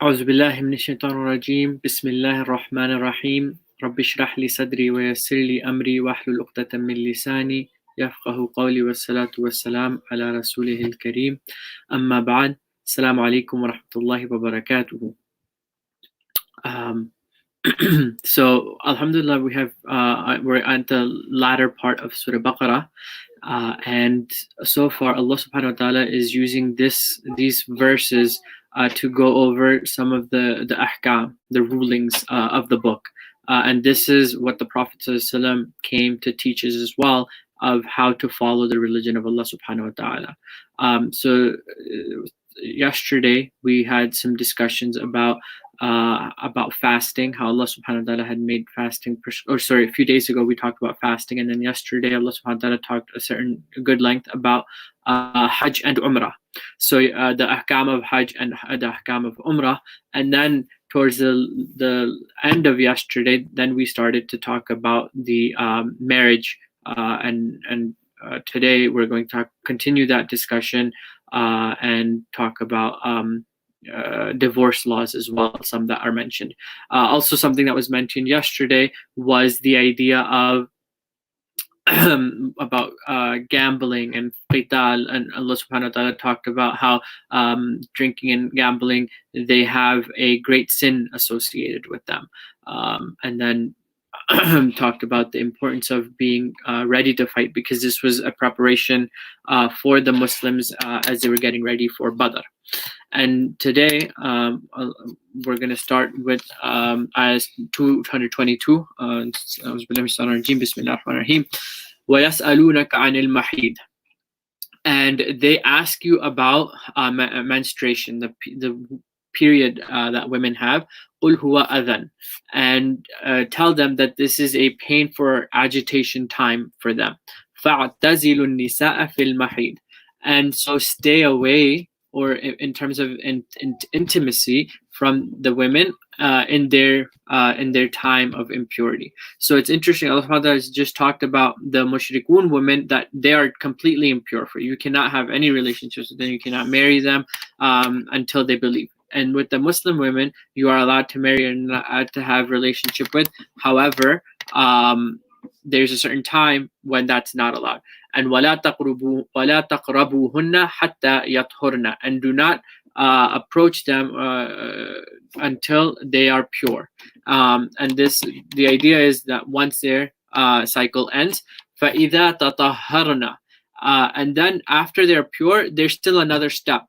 أعوذ بالله من الشيطان الرجيم بسم الله الرحمن الرحيم رب اشرح لي صدري ويسر لي أمري واحلل عقدة من لساني يفقه قولي والصلاة والسلام على رسوله الكريم أما بعد السلام عليكم ورحمة الله وبركاته. So Alhamdulillah, we're at the latter part of Surah Baqarah, and so far Allah subhanahu wa ta'ala is using these verses to go over some of the ahkam, the rulings of the book, and this is what the Prophet ﷺ came to teach us as well, of how to follow the religion of Allah subhanahu wa ta'ala. So yesterday we had some discussions about fasting, how Allah subhanahu wa ta'ala had made fasting, a few days ago we talked about fasting, and then yesterday Allah subhanahu wa ta'ala talked a good length about Hajj and Umrah. So the ahkam of Hajj and the ahkam of Umrah, and then towards the end of yesterday, then we started to talk about the marriage, and today we're going to continue that discussion and talk about divorce laws as well, some that are mentioned. Also, something that was mentioned yesterday was the idea of about gambling and qital, and Allah subhanahu wa ta'ala talked about how drinking and gambling, they have a great sin associated with them, and then talked about the importance of being ready to fight, because this was a preparation for the Muslims as they were getting ready for Badr. And today we're going to start with ayah 222. Bismillahir-Rahmanir-Rahim. وَيَسْأَلُونَكَ عَنِ الْمَحِيدِ. And they ask you about menstruation, the period that women have. قُلْ هُوَ أَذًى. And tell them that this is a pain for agitation time for them. فَاعْتَزِلُوا النِّسَاءَ فِي الْمَحِيدِ. And so stay away, or in terms of intimacy, from the women in their time of impurity. So it's interesting, Allah has just talked about the mushrikun women, that they are completely impure for you. You cannot have any relationships with them, you cannot marry them until they believe. And with the Muslim women, you are allowed to marry and to have relationship with. However, there's a certain time when that's not allowed. And وَلَا تَقْرَبُوهُنَّ حَتَّى يَطْهُرْنَ. And do not approach them until they are pure. And the idea is that once their cycle ends, فَإِذَا تَطَهَّرْنَ. And then after they're pure, there's still another step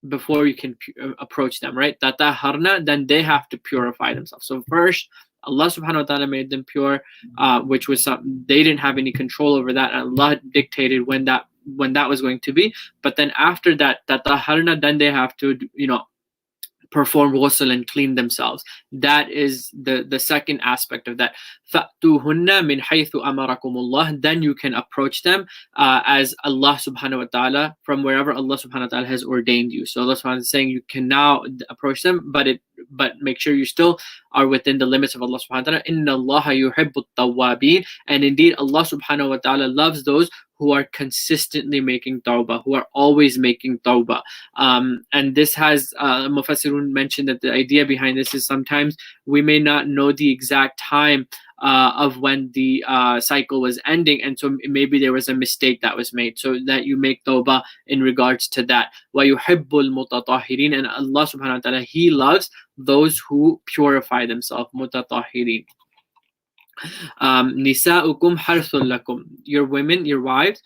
before you can approach them, right? Tataharna, then they have to purify themselves. So first, Allah subhanahu wa ta'ala made them pure, which was something they didn't have any control over that, and Allah dictated when that was going to be. But then after that, tataharna, then they have to, perform ghusl and clean themselves. That is the second aspect of that. فَأْتُوهُنَّ مِنْ حَيْثُ أَمَرَكُمُ اللَّهُ. Then you can approach them as Allah subhanahu wa ta'ala, from wherever Allah subhanahu wa ta'ala has ordained you. So Allah subhanahu wa ta'ala is saying you can now approach them, but make sure you still are within the limits of Allah subhanahu wa ta'ala. إِنَّ اللَّهَ يُحِبُّ التَّوَّابِينَ. And indeed Allah subhanahu wa ta'ala loves those who are consistently making tawbah, who are always making tawbah. And this has Mufassirun mentioned that the idea behind this is sometimes we may not know the exact time of when the cycle was ending, and so maybe there was a mistake that was made, so that you make tawbah in regards to that. وَيُحِبُّ الْمُتَطَهِّرِينَ. And Allah subhanahu wa ta'ala, He loves those who purify themselves. Mutatahhirin. Nisa'ukum harthul lakum. Your women, your wives,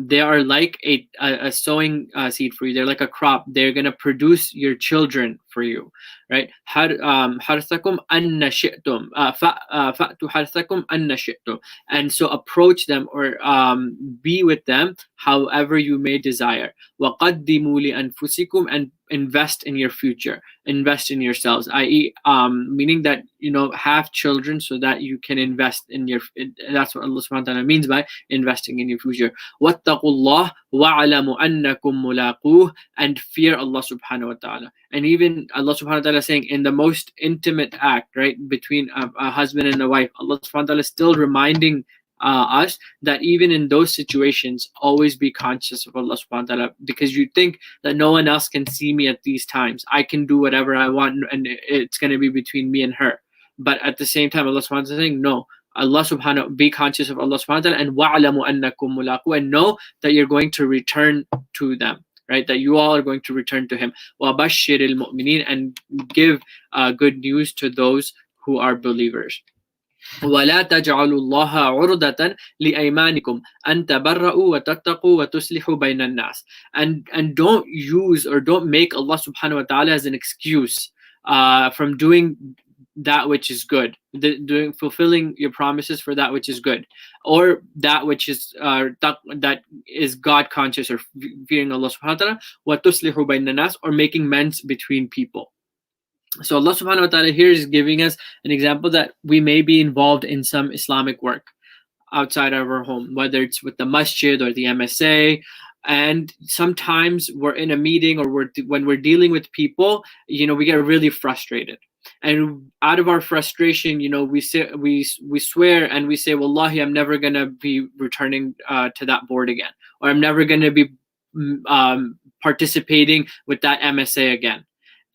they are like a sowing seed for you. They're like a crop. They're going to produce your children for you, right? Harthakum anna shi'tum. Fa'tu harthakum anna shi'tum. And so approach them, or be with them however you may desire. وَقَدِّمُوا لِأَنفُسِكُمْ. And invest in your future, invest in yourselves, i.e. Meaning that have children so that you can invest in that's what Allah subhanahu wa ta'ala means by investing in your future. وَاتَّقُوا اللَّهَ وَاعْلَمُوا أَنَّكُمْ مُلَاقُوهُ. And fear Allah subhanahu wa ta'ala. And even Allah subhanahu wa ta'ala saying in the most intimate act, right, between a husband and a wife, Allah subhanahu wa ta'ala is still reminding us that even in those situations, always be conscious of Allah subhanahu wa ta'ala, because you think that no one else can see me at these times. I can do whatever I want and it's going to be between me and her. But at the same time, Allah subhanahu wa ta'ala is saying, no, Allah subhanahu, be conscious of Allah subhanahu wa ta'ala, and wa'alamu annakum mulaqu, and know that you're going to return to them, right? That you all are going to return to Him. وَبَشِّرِ الْمُؤْمِنِينَ, and give good news to those who are believers. وَلَا تَجْعَلُوا اللَّهَ عُرْضَةً لِأَيْمَانِكُمْ أَن تَبَرَّؤُوا وَتَتَّقُوا وَتُصْلِحُوا بَيْنَ النَّاسِ. And don't use or don't make Allah subhanahu wa ta'ala as an excuse from doing that which is good, fulfilling your promises for that which is good, or that which is that is God conscious or fearing Allah subhanahu wa ta'ala, وَتُصْلِحُوا بَيْنَ النَّاسِ, or making amends between people. So Allah subhanahu wa ta'ala here is giving us an example that we may be involved in some Islamic work outside of our home, whether it's with the masjid or the MSA. And sometimes we're in a meeting or when we're dealing with people, we get really frustrated. And out of our frustration, we swear and we say, Wallahi, I'm never going to be returning to that board again, or I'm never going to be participating with that MSA again.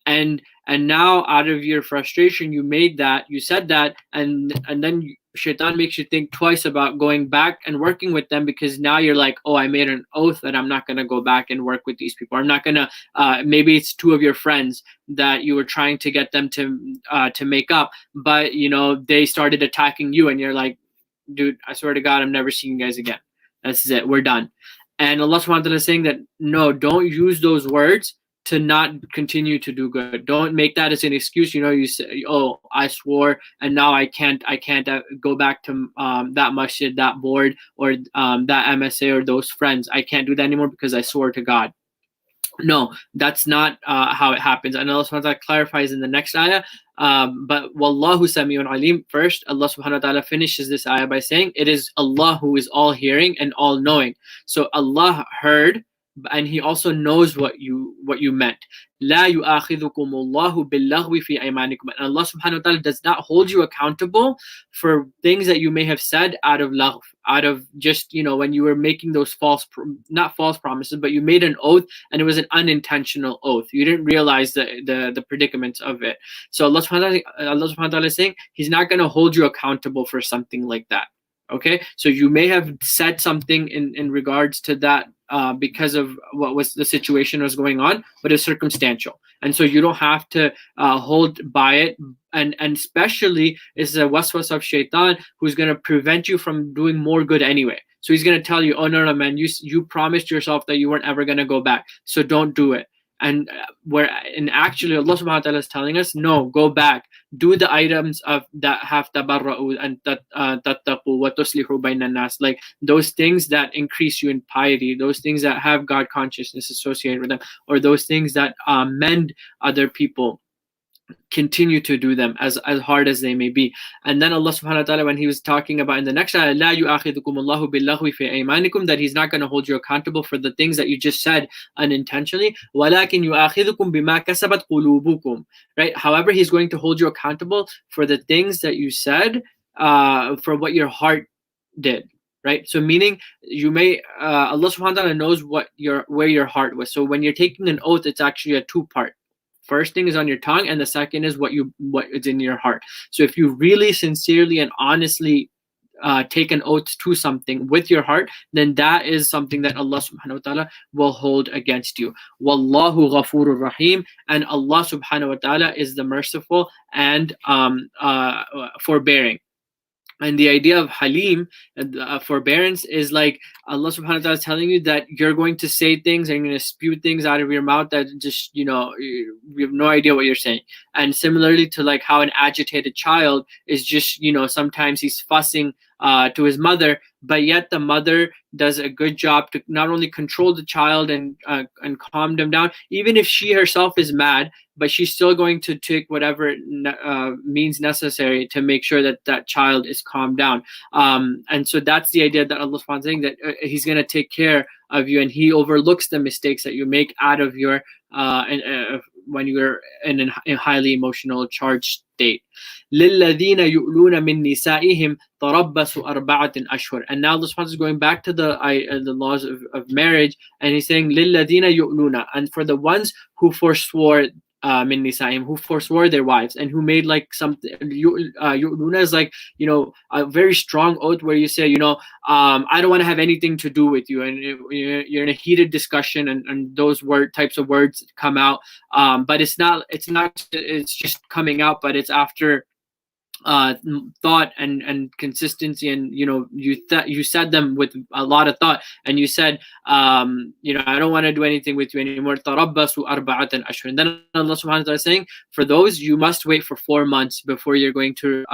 And now out of your frustration, you said that, and then Shaitan makes you think twice about going back and working with them, because now you're like, oh, I made an oath that I'm not going to go back and work with these people. I'm not going to, maybe it's two of your friends that you were trying to get them to make up, but they started attacking you, and you're like, dude, I swear to God, I'm never seeing you guys again. That's it, we're done. And Allah subhanahu wa ta'ala is saying that, no, don't use those words to not continue to do good. Don't make that as an excuse. You say, oh, I swore, and now I can't go back to that masjid, that board, or that MSA, or those friends. I can't do that anymore because I swore to God. No, that's not how it happens. And Allah subhanahu wa ta'ala clarifies in the next ayah. But Wallahu Sami'un Alim. First, Allah subhanahu wa ta'ala finishes this ayah by saying, it is Allah who is all hearing and all knowing. So Allah heard, and He also knows what you meant. لا يؤاخذكم الله باللغو في أيمانكم. And Allah subhanahu wa ta'ala does not hold you accountable for things that you may have said out of lagh, out of just, when you were making those not false promises, but you made an oath and it was an unintentional oath. You didn't realize the predicaments of it. So Allah subhanahu wa ta'ala is saying He's not going to hold you accountable for something like that. Okay, so you may have said something in regards to that because of what was the situation was going on, but it's circumstantial, and so you don't have to hold by it. And especially is a waswas of Shaitan, who's going to prevent you from doing more good anyway. So he's going to tell you, oh no, man, you promised yourself that you weren't ever going to go back, so don't do it. And actually Allah subhanahu wa ta'ala is telling us, no, go back, do the items of that have tabarra'u and tattaqu wa tuslihu bayna nas, like those things that increase you in piety, those things that have God consciousness associated with them, or those things that mend other people. Continue to do them as hard as they may be. And then Allah subhanahu wa ta'ala, when He was talking about in the next ayah, لا يؤاخذكم الله باللغو في أيمانكم, that He's not going to hold you accountable for the things that you just said unintentionally, ولكن يؤاخذكم بما كسبت قلوبكم, right? However, He's going to hold you accountable for the things that you said, for what your heart did. Right, so meaning you may Allah subhanahu wa ta'ala knows where your heart was. So when you're taking an oath, it's actually a two-part. First thing is on your tongue, and the second is what is in your heart. So if you really sincerely and honestly take an oath to something with your heart, then that is something that Allah subhanahu wa ta'ala will hold against you. Wallahu ghafurur rahim, and Allah subhanahu wa ta'ala is the merciful and forbearing. And the idea of halim, forbearance, is like Allah subhanahu wa ta'ala is telling you that you're going to say things and you're going to spew things out of your mouth that just, you have no idea what you're saying. And similarly to like how an agitated child is just, sometimes he's fussing to his mother, but yet the mother does a good job to not only control the child and calm them down, even if she herself is mad, but she's still going to take whatever means necessary to make sure that that child is calmed down. And so that's the idea that Allah subhanahu wa ta'ala is saying, that He's going to take care of you, and He overlooks the mistakes that you make out of your when you're in a highly emotional charged state. لِلَّذِينَ يُؤْلُونَ مِن نِّسَائِهِمْ تَرَبَّصُ أَرْبَعَةٍ أَشْهُرٍ. And now Allah is going back to the laws of marriage, and he's saying لِلَّذِينَ يُؤْلُونَ, and for the ones who forswore min nisaim, who forswore their wives, and who made like something. Yu'luna is like, a very strong oath where you say, I don't want to have anything to do with you, and you're in a heated discussion, and those types of words come out, but it's just coming out, but it's after thought and consistency, and you said them with a lot of thought, and you said, I don't want to do anything with you anymore. Tarabbasu arba'atan ashhur. And then Allah subhanahu wa ta'ala is saying, for those you must wait for 4 months before you're going to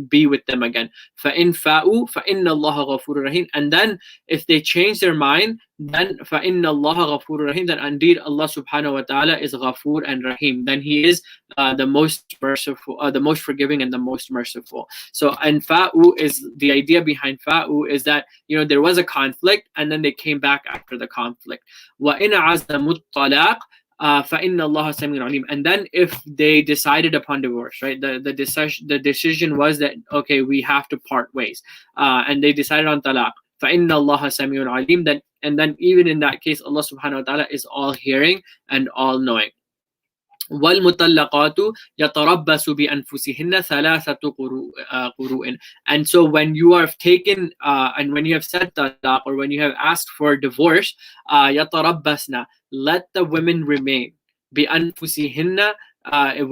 be with them again. فَإِن فَاءُوا فَإِنَّ اللَّهَ غَفُورٌ رَحِيمٌ. And then if they change their mind, then فَإِنَّ اللَّهَ غَفُورٌ رَحِيمٌ, then indeed Allah subhanahu wa ta'ala is Ghafoor and Rahim. Then He is the most merciful, the most forgiving, and the most merciful. So, and fa'u is, the idea behind fa'u is that, there was a conflict, and then they came back after the conflict. وَإِنْ عَزَمُوا الطَّلَاقَ فَإِنَّ اللَّهَ سَمِيعٌ عَلِيمٌ. And then if they decided upon divorce, right, the decision was that, okay, we have to part ways, and they decided on talaq, فَإِنَّ اللَّهَ سَمِيعٌ عَلِيمٌ. And then even in that case, Allah subhanahu wa ta'ala is all hearing and all knowing. وَالْمُطَلَّقَاتُ يَتَرَبَّصُ بِأَنفُسِهِنَّ ثَلَاثَةُ قُرُوءٍ. And so when you have taken and when you have said talaq, or when you have asked for divorce, يَتَرَبَّصْنَ, let the women remain, بِأَنفُسِهِنَّ,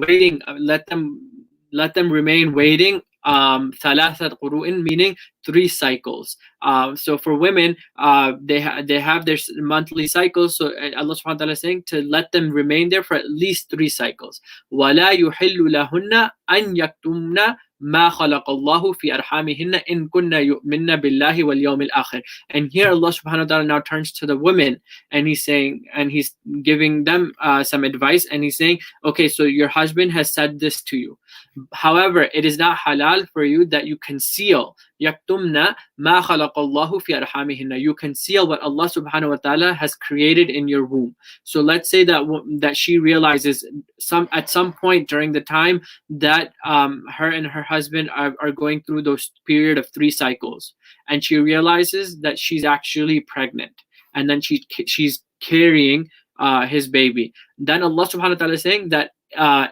waiting, let them remain waiting, ثَلَاثَةُ قُرُوءٍ, meaning 3 cycles. So for women, they have their monthly cycles. So Allah subhanahu wa ta'ala is saying to let them remain there for at least 3 cycles. وَلَا يُحِلُّ لَهُنَّ أَن يَكْتُمْنَ مَا خَلَقَ اللَّهُ فِي أَرْحَامِهِنَّ إِن كُنَّ يُؤْمِنَّ بِاللَّهِ وَالْيَوْمِ الْآخِرِ. And here Allah subhanahu wa ta'ala now turns to the women, and he's saying, and he's giving them some advice, and he's saying, okay, so your husband has said this to you. However, it is not halal for you that you conceal يَكْتُمْنَ مَا خَلَقَ اللَّهُ فِي أَرْحَامِهِنَّ. You conceal what Allah subhanahu wa ta'ala has created in your womb. So let's say that she realizes at some point during the time that her and her husband are going through those period of 3 cycles, and she realizes that she's actually pregnant, and then she's carrying his baby. Then Allah subhanahu wa ta'ala is saying that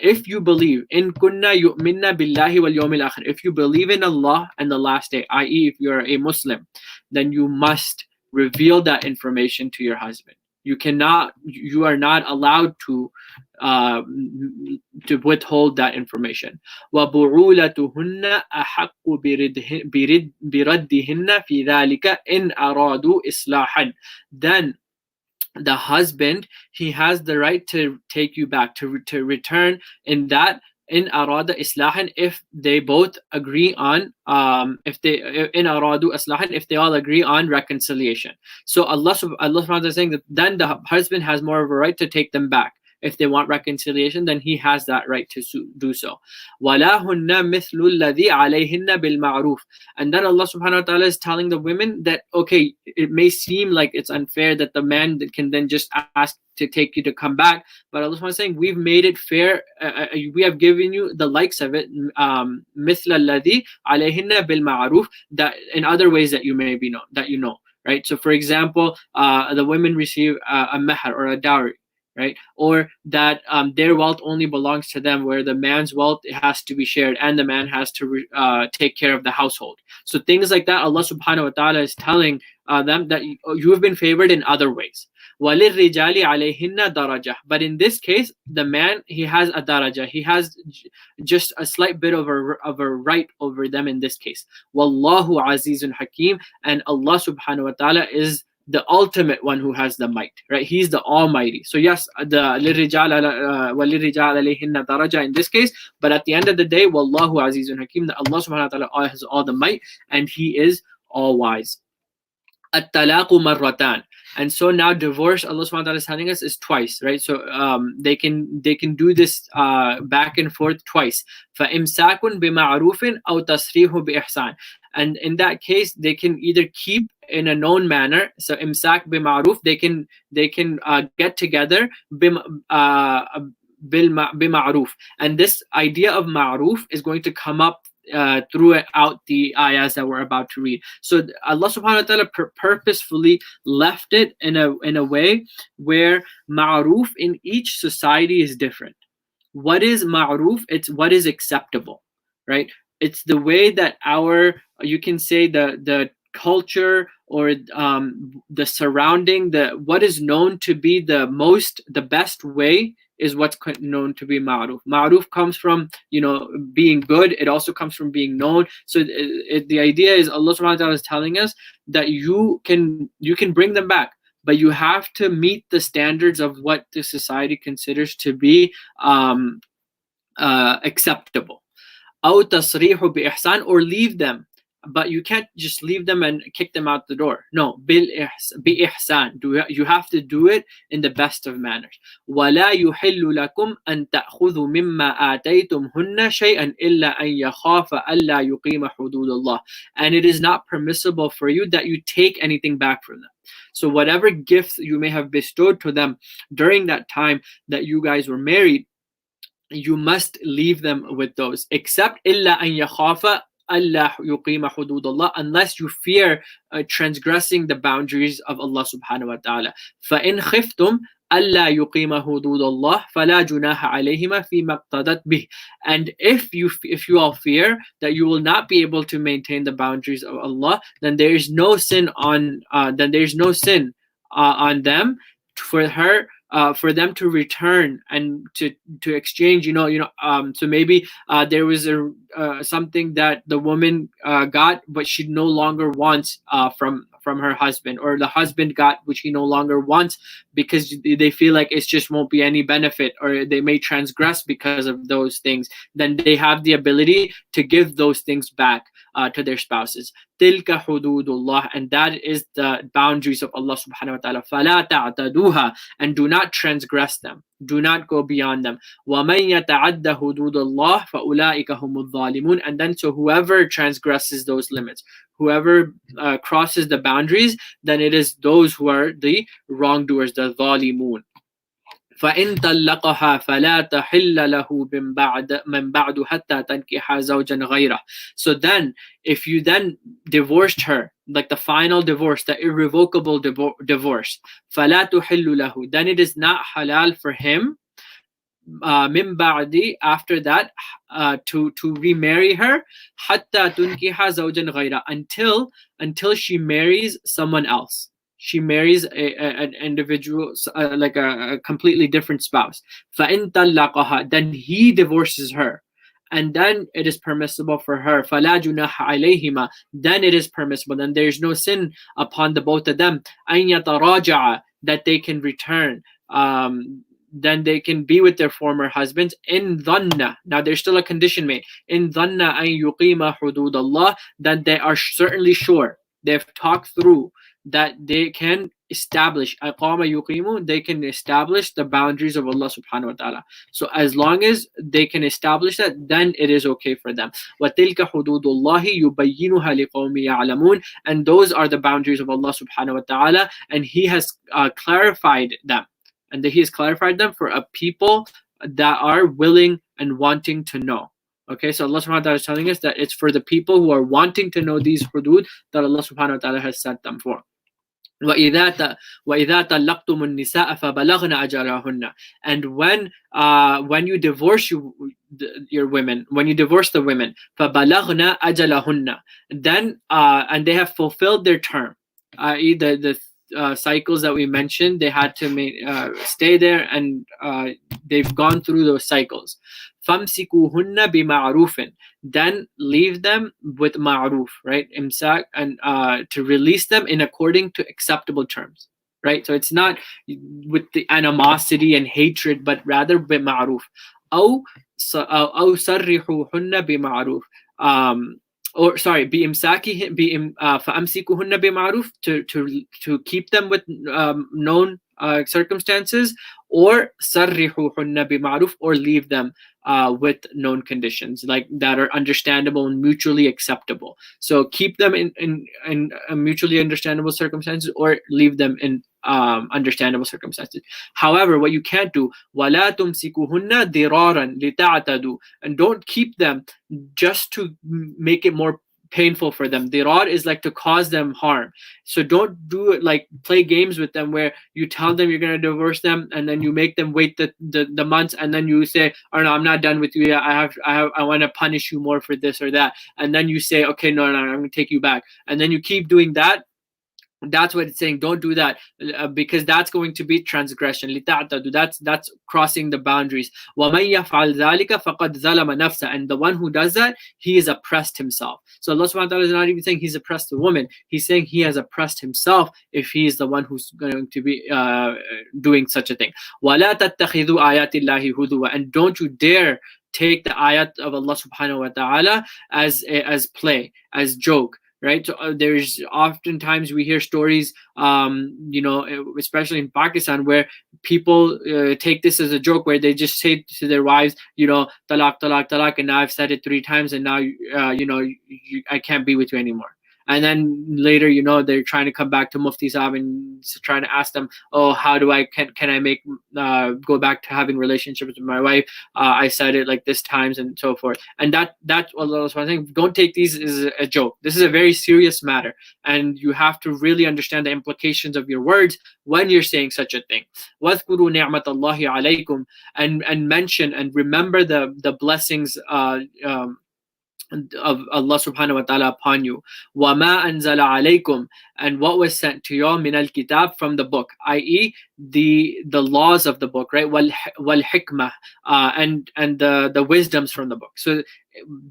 if you believe in kunna yu'minna billahi wal yawmil akhir, if you believe in Allah and the last day, i.e. if you're a Muslim, then you must reveal that information to your husband. You are not allowed to withhold that information. وَبُعُولَتُهُنَّ أَحَقُّ بِرَدِّهِنَّ فِي ذَلِكَ إِنْ أَرَادُوا إِصْلَاحًا. Then the husband, he has the right to take you back, to return in that, in arada islahan, if they both agree on if they all agree on reconciliation. So Allah subhanahu wa ta'ala is saying that then the husband has more of a right to take them back. If they want reconciliation, then he has that right to do so. وَلَهُنَّ مِثْلُ الَّذِي عَلَيْهِنَّ بِالْمَعْرُوفِ. And then Allah subhanahu wa ta'ala is telling the women that, okay, it may seem like it's unfair that the man can then just ask to take you to come back, but Allah subhanahu wa ta'ala is saying, we've made it fair, we have given you the likes of it, مِثْلَ الَّذِي عَلَيْهِنَّ بِالْمَعْرُوفِ, that in other ways that you may be know, right? So for example, the women receive a mahar, or a dowry, right? Or that their wealth only belongs to them, where the man's wealth has to be shared, and the man has to take care of the household. So things like that, Allah subhanahu wa ta'ala is telling them that you have been favored in other ways. وَلِلرِّجَالِ عَلَيْهِنَّ دَرَجَةٌ. But in this case, the man, he has a daraja, he has just a slight bit of a right over them in this case. وَاللَّهُ عَزِيزٌ حَكِيمٌ. And Allah subhanahu wa ta'ala is the ultimate one who has the might, right? He's the Almighty. So yes, the وَلِلرِّجَالِ عَلَيْهِنَّ دَرَجَةٌ in this case, but at the end of the day, وَاللَّهُ عَزِيزٌ حَكِيمٌ, that Allah subhanahu wa ta'ala has all the might, and He is all wise. الطلاق مرتان. And so now divorce, Allah subhanahu wa ta'ala is telling us, is twice, right? So they can do this back and forth twice. فَإِمْسَاكٌ بِمَعْرُوفٍ أَوْ تَصْرِيحٌ بِإِحْسَانٍ. And in that case, they can either keep in a known manner. So imsak bima'ruf, they can get together بمعروف. And this idea of ma'ruf is going to come up throughout the ayahs that we're about to read. So Allah subhanahu wa ta'ala purposefully left it in a way where ma'ruf in each society is different. What is ma'ruf? It's what is acceptable, right? It's the way that you can say the culture or the surrounding, what is known to be the best way is what's known to be ma'ruf. Ma'ruf comes from being good. It also comes from being known. So the idea is Allah subhanahu wa ta'ala is telling us that you can bring them back, but you have to meet the standards of what the society considers to be acceptable. أو تصريح بإحسان, or leave them, but you can't just leave them and kick them out the door. No, بإحسان. You have to do it in the best of manners. ولا يحل لكم أن تأخذوا مما آتيتمهن شيئا إلا أن يخاف ألا يقيم حدود الله. And it is not permissible for you that you take anything back from them. So whatever gifts you may have bestowed to them during that time that you guys were married, you must leave them with those, except إلا أن يخاف ألا يقيم حدود الله, unless you fear transgressing the boundaries of Allah subhanahu wa ta'ala. فإن خفتم ألا يقيم حدود الله فلا جناح عليهما فيما اقتضت به. And if you all fear that you will not be able to maintain the boundaries of Allah, then there is no sin on them for them to return and to exchange. So maybe there was something that the woman got but she no longer wants from her husband, or the husband got which he no longer wants because they feel like it just won't be any benefit, or they may transgress because of those things. Then they have the ability to give those things back to their spouses. Tilka hududullah, and that is the boundaries of Allah subhanahu wa ta'ala. Fala ta'taduha, and do not transgress them, do not go beyond them. وَمَن يَتَعَدَّ حُدُودَ اللَّهِ فَأُولَٰئِكَ هُمُ الظَّالِمُونَ. And then so whoever transgresses those limits, whoever crosses the boundaries, then it is those who are the wrongdoers, the ظالمون. فإن طلقها فلا تحل له من بعد حتى تنكح زوجا غيره. So then, if you then divorced her, like the final divorce, the irrevocable divorce, فلا تحل له, then it is not halal for him من بعد, after that, to remarry her, حتى تنكح زوجا غيره, until she marries someone else. She marries an individual, like a completely different spouse. فَإِن طَلَّقَهَا, then he divorces her, and then it is permissible for her. فَلَا جُنَاحَ عَلَيْهِمَا, then it is permissible, then there is no sin upon the both of them. أَن يَتَرَاجَعَ, that they can return. Then they can be with their former husbands. In dhanna, now there's still a condition made. In dhanna an yuqima hudud Allah, that they are certainly sure, they've talked through that they can establish aqama yuqimu, they can establish the boundaries of Allah subhanahu wa ta'ala. So as long as they can establish that, then it is okay for them. وَتِلْكَ حُدُودُ اللَّهِ يُبَيِّنُهَا لِقَوْمِ يَعْلَمُونَ, and those are the boundaries of Allah subhanahu wa ta'ala, and He has clarified them. And He has clarified them for a people that are willing and wanting to know. Okay, so Allah subhanahu wa ta'ala is telling us that it's for the people who are wanting to know these hudud that Allah subhanahu wa ta'ala has set them for. وَإِذَا طَلَّقْتُمُ النِّسَاءَ فَبَلَغْنَ أَجَلَهُنَّ, and when you divorce your women, when you divorce the women, فَبَلَغْنَ أَجَلَهُنَّ, then and they have fulfilled their term, i.e. the cycles that we mentioned, they had to stay there, and they've gone through those cycles. فَامْسِكُوهُنَّ بِمَعْرُوفٍ, then leave them with ma'ruf, right? Imsak, and to release them in according to acceptable terms, right? So it's not with the animosity and hatred, but rather بِمَعْرُوف. أو صَرِّحُوهُنَّ بِمَعْرُوف, or sorry, فَأَمْسِكُوهُنَّ بِمَعْرُوف, to keep them with known circumstances, or صَرِّحُوهُنَّ بِمَعْرُوف, or leave them with known conditions, like that are understandable and mutually acceptable. So keep them in mutually understandable circumstances, or leave them in understandable circumstances. However, what you can't do, وَلَا تُمْسِكُهُنَّ ضِرَارًا لِتَعْتَدُوا, and don't keep them just to make it more painful for them. Dirar is like to cause them harm. So don't do it like play games with them where you tell them you're going to divorce them and then you make them wait the months, and then you say, oh no, I'm not done with you yet. I want to punish you more for this or that. And then you say, okay, no, I'm going to take you back. And then you keep doing that. That's what it's saying. Don't do that, because that's going to be transgression. لِتَعْتَدُوا. That's crossing the boundaries. وَمَن يَفْعَلْ ذَلِكَ فَقَدْ ظَلَمَ نَفْسَهُ, and the one who does that, he is oppressed himself. So Allah subhanahu wa ta'ala is not even saying he's oppressed the woman. He's saying he has oppressed himself if he is the one who's going to be doing such a thing. وَلَا تَتَّخِذُوا آيَاتِ اللَّهِ هُزُوًا, and don't you dare take the ayat of Allah subhanahu wa ta'ala as play, as joke. Right, so there's oftentimes we hear stories, especially in Pakistan, where people take this as a joke, where they just say to their wives, talaq, talaq, talaq, and now I've said it 3 times, and now I can't be with you anymore. And then later, they're trying to come back to Mufti Sahab and trying to ask them, oh, how do can I make go back to having relationships with my wife? I said it like this times and so forth. And that's what Allah was saying. Don't take these as a joke. This is a very serious matter, and you have to really understand the implications of your words when you're saying such a thing. وَاذْكُرُوا نِعْمَةَ اللَّهِ عَلَيْكُمْ, and mention and remember the blessings of Allah subhanahu wa ta'ala upon you. وَمَا أَنزَلَ عَلَيْكُمْ, and what was sent to you min al-kitab, from the book, i.e. the laws of the book, right? وَالْحِكْمَةِ, and the wisdoms from the book. So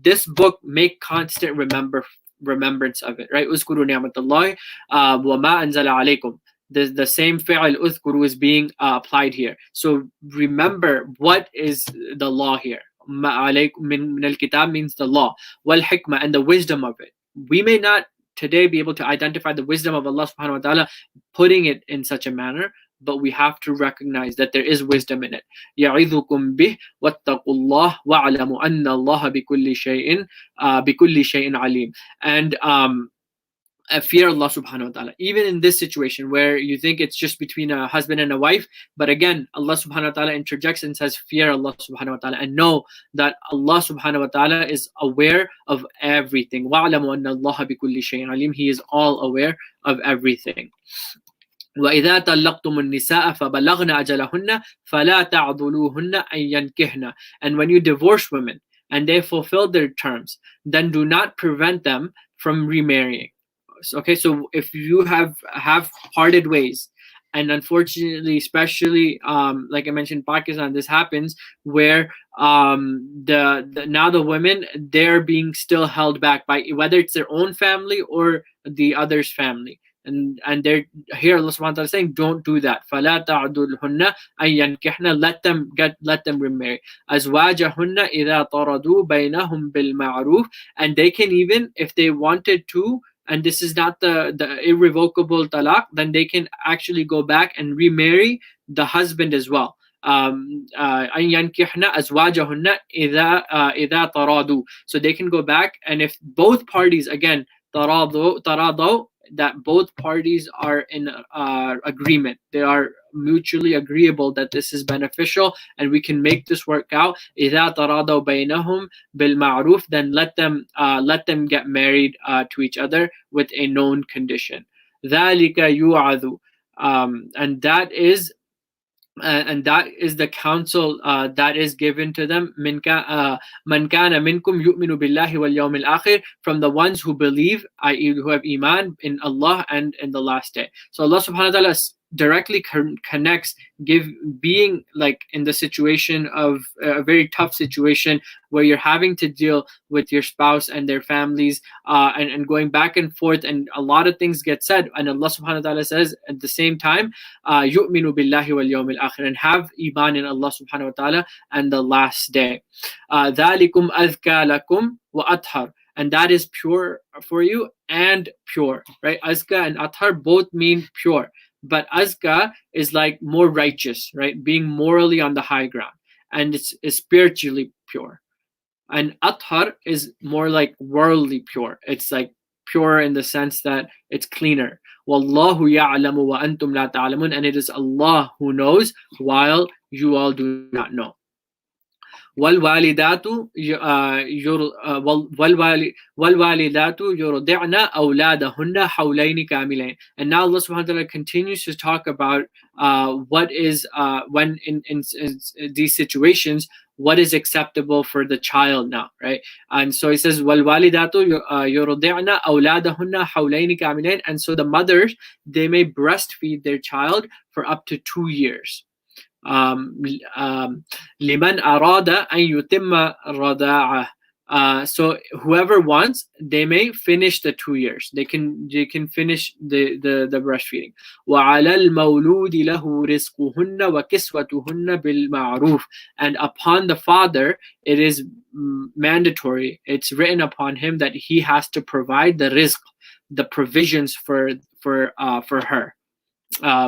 this book, make constant remembrance of it, right? اذْكُرُوا نِعْمَةَ اللَّهِ وَمَا أَنزَلَ عَلَيْكُمْ. The same fi'al uthkuru is being applied here. So remember what is the law here. Min al-kitab means the law. Wal hikmah, and the wisdom of it. We may not today be able to identify the wisdom of Allah subhanahu wa ta'ala putting it in such a manner, but we have to recognize that there is wisdom in it. يَعِظُكُمْ بِهِ وَاتَّقُوا اللَّهَ وَاعْلَمُوا أَنَّ اللَّهَ بِكُلِّ شَيْءٍ عَلِيمٌ. And fear Allah subhanahu wa ta'ala, even in this situation where you think it's just between a husband and a wife, but again Allah subhanahu wa ta'ala interjects and says, fear Allah subhanahu wa ta'ala, and know that Allah subhanahu wa ta'ala is aware of everything. وَاعْلَمُوا أَنَّ اللَّهَ بِكُلِّ شَيْءٍ عَلِيمٌ. He is all aware of everything. وَإِذَا طَلَّقْتُمُ النِّسَاءَ فَبَلَغْنَ أَجَلَهُنَّ فَلَا تَعْضُلُوهُنَّ أَن يَنكِحْنَ. And when you divorce women and they fulfill their terms, then do not prevent them from remarrying. Okay, so if you have parted ways, and unfortunately, especially like I mentioned, Pakistan, this happens where now the women, they're being still held back by whether it's their own family or the other's family. And they're here, Allah subhanahu wa ta'ala is saying, don't do that. فَلَا تَعْدُلْهُنَّ أَن يَنكِحْنَ. Let them remarry. أَزْوَاجَهُنَّ إِذَا طَرَدُوا بَيْنَهُمْ بِالْمَعْرُوفِ. And they can even, if they wanted to, and this is not the irrevocable talaq, then they can actually go back and remarry the husband as well. أن ينكحن أزواجهن إذا تراضوا. So they can go back, and if both parties, again, تراضوا, that both parties are in agreement, they are mutually agreeable that this is beneficial and we can make this work out. إذا تراضوا بينهم بالمعروف, then let them get married to each other with a known condition. ذلك يوعظ, and that is the counsel that is given to them. Man kana minkum yu'minu billahi wal yawmil akhir, from the ones who believe, i.e. who have iman in Allah and in the last day. So Allah subhanahu wa ta'ala directly connects being like in the situation of a very tough situation where you're having to deal with your spouse and their families, and going back and forth, and a lot of things get said, and Allah subhanahu wa ta'ala says at the same time, yu'minu billahi wal yawmil akhir, and have iman in Allah subhanahu wa ta'ala and the last day. ذَلِكُمْ أَذْكَى لَكُمْ وَأَطْهَرُ, and that is pure for you and pure, right? Azka and athar both mean pure, but azka is like more righteous, right? Being morally on the high ground, and it's spiritually pure. And athar is more like worldly pure. It's like pure in the sense that it's cleaner. Wallahu ya'lamu wa antum la ta'lamun, and it is Allah who knows while you all do not know. والوالدات والوالدات يرضعن أولادهن حولين كاملين. And now Allah subhanahu wa ta'ala continues to talk about what is when in these situations, what is acceptable for the child now, right? And so he says والوالدات يرضعن أولادهن حولين كاملين, and so the mothers, they may breastfeed their child for up to 2 years. لمن أراد أن يتم الرضاعة. So whoever wants, they may finish the 2 years. They can finish the breastfeeding. وعلى المولود له رزقهن وكسوتهن بالمعروف. And upon the father, it is mandatory. It's written upon him that he has to provide the rizq, the provisions for her.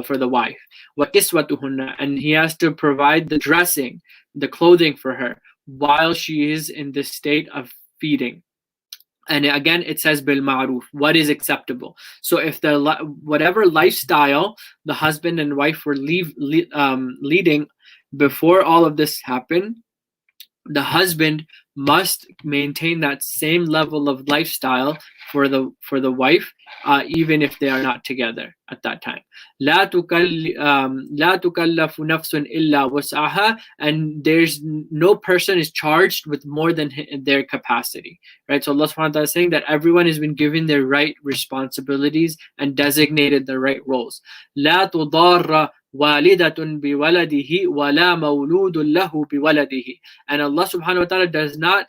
For the wife, and he has to provide the dressing, the clothing for her while she is in the state of feeding. And again, it says bil ma'ruf, what is acceptable. So if whatever lifestyle the husband and wife were leading before all of this happened, the husband must maintain that same level of lifestyle for the wife, even if they are not together at that time. لا تكلف نفس إلا وسعها, and there's no person is charged with more than their capacity, right? So Allah subhanahu wa ta'ala is saying that everyone has been given their right responsibilities and designated the right roles. لا تضار والدة بولده ولا مولود له بولده. And Allah subhanahu wa ta'ala does not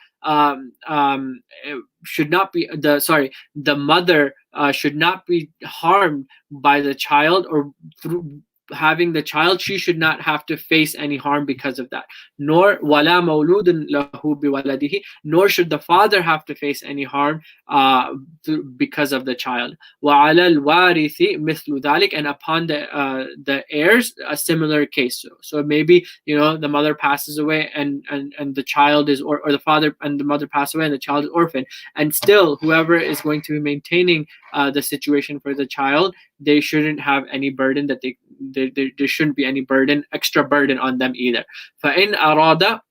should not be the mother should not be harmed by the child, or through having the child, she should not have to face any harm because of that. Nor wala mawludun lahu biwaladihi, nor should the father have to face any harm because of the child. Wa ala al-warithi mithlu dhalik, and upon the heirs, a similar case. So maybe, the mother passes away and the child is, or the father and the mother pass away and the child is orphan, and still whoever is going to be maintaining the situation for the child, they shouldn't have any burden, that there shouldn't be any extra burden on them either. فَإِنْ أَرَادَ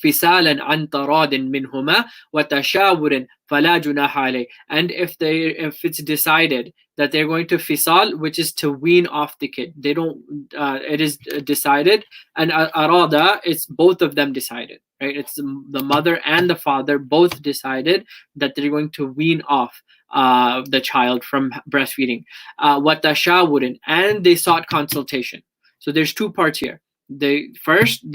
فِصَالًا عَنْ تَرَادٍ مِّنْهُمَا وَتَشَاوُرٍ فَلَا جُنَاحَ عَلَيْهِ. And if it's decided that they're going to fisal, which is to wean off the kid, it is decided, and arada, it's both of them decided, right? It's the mother and the father both decided that they're going to wean off the child from breastfeeding. وَتَشَاوُرٍ, and they sought consultation. So there's two parts here. They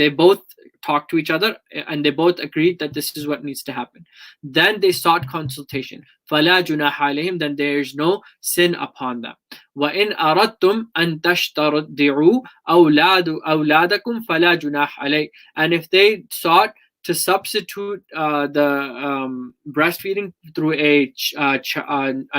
both talked to each other and they both agreed that this is what needs to happen. Then they sought consultation. فَلَا جُنَاحَ عَلَيْهِمْ, then there is no sin upon them. وَإِنْ أَرَدْتُمْ أَنْ تَشْتَرْضِعُوا أَوْلَادَكُمْ فَلَا جُنَاحَ عَلَيْهِ. And if they sought to substitute the breastfeeding through a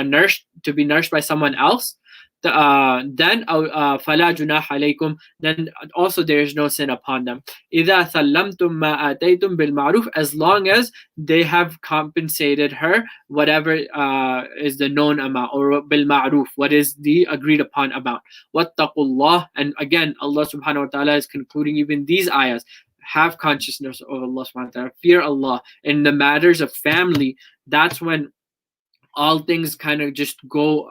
nurse, to be nursed by someone else, then فَلَا جُنَاحَ عَلَيْكُمْ, then also there is no sin upon them. إِذَا ثَلَّمْتُمْ مَا آتَيْتُمْ بِالْمَعْرُوفِ, as long as they have compensated her whatever is the known amount, or بِالْمَعْرُوف, what is the agreed upon amount. وَاتَّقُوا اللَّهِ, and again Allah subhanahu wa ta'ala is concluding even these ayahs. Have consciousness of Allah subhanahu wa ta'ala, fear Allah. In the matters of family, that's when all things kind of just go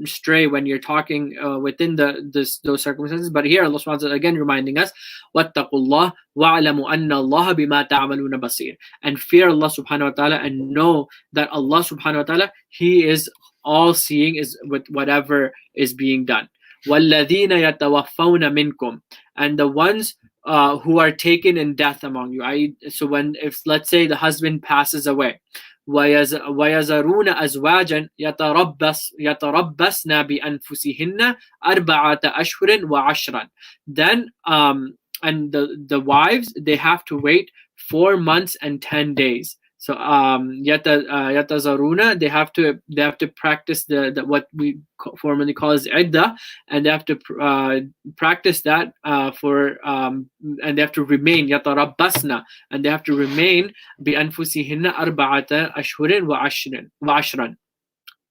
stray when you're talking within those circumstances. But here Allah subhanahu wa ta'ala again reminding us, وَاتَّقُوا اللَّهِ وَاعْلَمُوا أَنَّ اللَّهَ بِمَا تَعْمَلُونَ بَصِيرٌ, and fear Allah subhanahu wa ta'ala, and know that Allah subhanahu wa ta'ala, He is all seeing, is with whatever is being done. وَالَّذِينَ يَتَوَفَّوْنَ مِنْكُمْ, and the ones who are taken in death among you. So if let's say the husband passes away, وَيَذَرُونَ أَزْوَاجًا يَتَرَبَّصْنَ بِأَنفُسِهِنَّ أَرْبَعَةَ أَشْهُرٍ وَعَشْرًا, then and the wives, they have to wait 4 months and 10 days. So yatazaruna, they have to practice the what we formerly call as iddah, and they have to practice that and they have to remain yatarabbasna, and they have to remain bi anfusihinna arba'ata ashhurin wa ashran.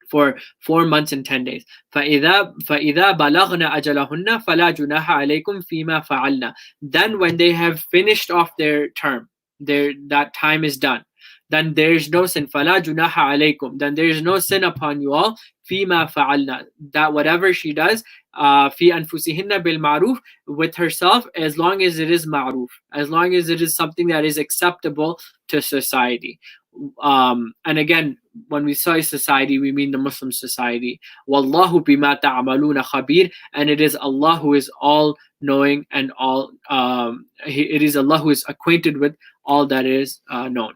for 4 months and 10 days. فَإِذَا بَلَغْنَ أَجَلَهُنَّ فَلَا جُنَاحَ عَلَيْكُمْ فِيمَا فَعَلْنَ. Then when they have finished off their term, that time is done, then there is no sin. فَلَا جُنَاحَ عَلَيْكُمْ. Then there is no sin upon you all. فِيمَا فَعَلْنَ. That whatever she does, فِي أَنفُسِهِنَّ بِالْمَعْرُوفِ, with herself, as long as it is ma'ruf, as long as it is something that is acceptable to society. And again, when we say society, we mean the Muslim society. Wallahu bima ta'amaluna khabir, and it is Allah who is all knowing and all. It is Allah who is acquainted with all that is known.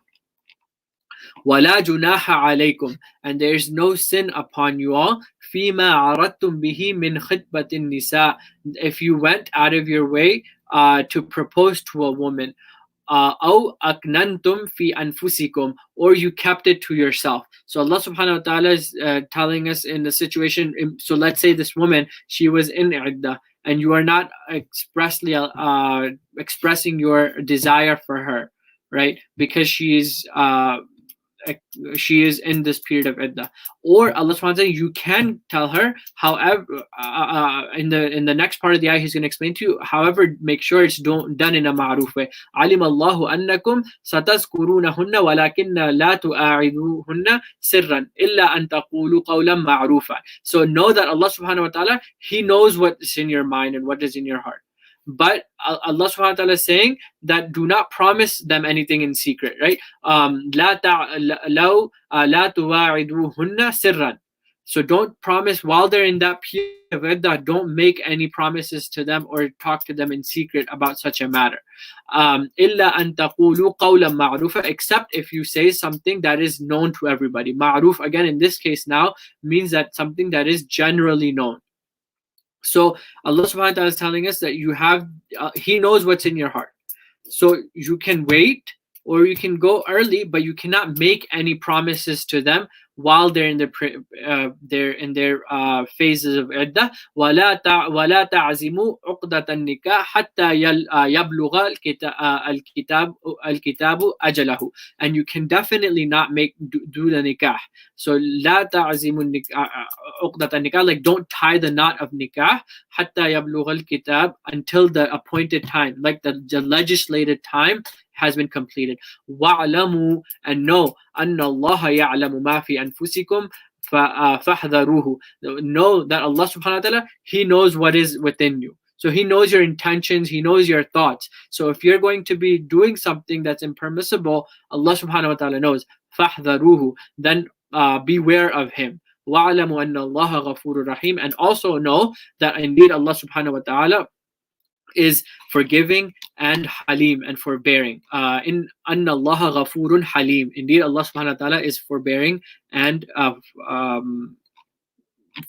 وَلَا جُنَاحَ عَلَيْكُمْ, and there is no sin upon you all, فِيمَا عَرَضْتُمْ بِهِ مِنْ خِطْبَةِ النِّسَاءِ, if you went out of your way to propose to a woman, أَوْ أَكْنَنْتُمْ فِي أَنفُسِكُمْ, or you kept it to yourself. So Allah subhanahu wa ta'ala is telling us in the situation, so let's say this woman, she was in iddah, and you are not expressly expressing your desire for her, right? Because she is in this period of iddah. Or Allah subhanahu wa ta'ala, you can tell her, however, in the next part of the ayah he's going to explain to you, however, make sure it's done in a ma'ruf way. عَلِمَ اللَّهُ أَنَّكُمْ سَتَذْكُرُونَهُنَّ وَلَكِنَّ لَا تُؤَاعِدُوهُنَّ سِرًّا إِلَّا أَن تَقُولُوا قَوْلًا مَعْرُوفًا. So know that Allah subhanahu wa ta'ala, He knows what is in your mind and what is in your heart. But Allah subhanahu wa ta'ala is saying that do not promise them anything in secret, right? لا تواعدوهن سرا. So don't promise while they're in that period of iddah, don't make any promises to them or talk to them in secret about such a matter. إِلَّا أَن تَقُولُوا قَوْلًا مَعْرُوفًا, except if you say something that is known to everybody. Ma'ruf, again, in this case now, means that something that is generally known. So Allah subhanahu wa ta'ala is telling us that you have, He knows what's in your heart. So you can wait or you can go early, but you cannot make any promises to them while they're in their phases of iddah. وَلَا تَعْزِمُوا عُقْدَةَ النِّكَاحِ حَتَّى يَبْلُغَ الْكِتَابُ أَجَلَهُ. And you can definitely not do the nikah. So لَا تَعْزِمُوا عُقْدَةَ النِّكَاحِ, like don't tie the knot of nikah حَتَّى يَبْلُغَ الْكِتَابُ, until the appointed time, like the legislated time has been completed. وَاعْلَمُوا, and know, أَنَّ اللَّهَ يَعْلَمُ مَا فِي أَنفُسِكُمْ فَاحْذَرُوهُ. Know that Allah subhanahu wa ta'ala, He knows what is within you. So He knows your intentions, He knows your thoughts. So if you're going to be doing something that's impermissible, Allah subhanahu wa ta'ala knows. فَاحْذَرُوهُ, then beware of Him. وَاعْلَمُوا أَنَّ اللَّهَ غَفُورٌ رَحِيمٌ, and also know that indeed Allah subhanahu wa ta'ala is forgiving and halim and forbearing. In anna Allah ghafurun halim. Indeed, Allah subhanahu wa ta'ala is forbearing and